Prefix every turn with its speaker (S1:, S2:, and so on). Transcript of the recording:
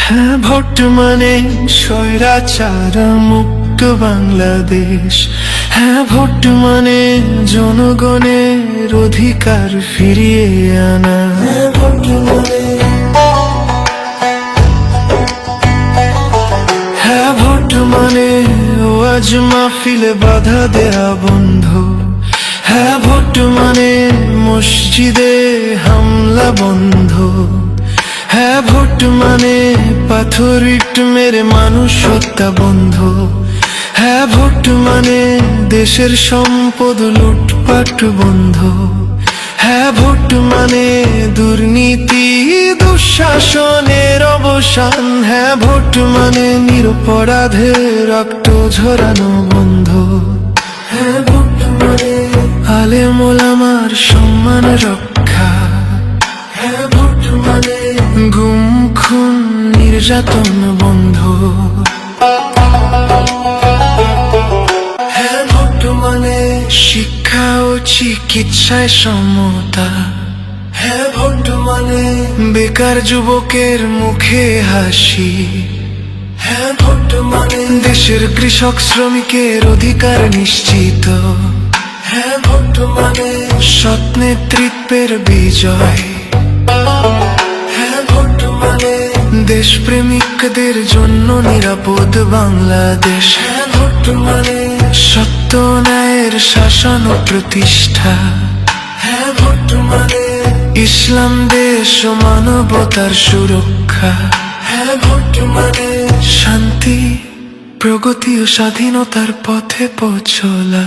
S1: হ্যাঁ, ভোট মানে স্বৈরাচার মুক্ত বাংলাদেশ। হ্যাঁ, ভোট মানে জনগণের অধিকার ফিরিয়ে আনা। হ্যাঁ, ভোট মানে, হ্যাঁ, ভোট মানে ওয়াজ মাহফিলে বাধা দেয়া বন্ধ। হ্যাঁ, ভোট মানে মসজিদে হামলা বন্ধ। হ্যাঁ, ভোট মানে পাথর ইট মেরে মানুষ হত্যা বন্ধ। হ্যাঁ, ভোট মানে দেশের সম্পদ লুটপাট বন্ধ। হ্যাঁ, ভোট মানে দুর্নীতি দুঃশাসনের অবসান। হ্যাঁ, ভোট মানে নিরপরাধের রক্ত ঝরানো বন্ধ। হ্যাঁ, ভোট মানে আলেম ওলামার সম্মান রক্ষা। হ্যাঁ, ভোট মানে গুম খুন নির্যাতন বন্ধ। হ্যাঁ, ভোট মানে শিক্ষা ও চিকিৎসায় সমতা। হ্যাঁ, ভোট মানে বেকার যুবকের মুখে হাসি। হ্যাঁ, ভোট মানে দেশের কৃষক শ্রমিকের অধিকার নিশ্চিত। হ্যাঁ, ভোট মানে সৎ নেতৃত্বের বিজয়। হ্যাঁ, ভোট মানে দেশপ্রেমিকদের জন্য নিরাপদ বাংলাদেশ। হ্যাঁ, ভোট মানে সত্য ন্যায়ের শাসন ও প্রতিষ্ঠা। হ্যাঁ, ভোট মানে ইসলাম দেশ ও মানবতার সুরক্ষা। হ্যাঁ, ভোট মানে শান্তি প্রগতি ও স্বাধীনতার পথে পৌঁছলা।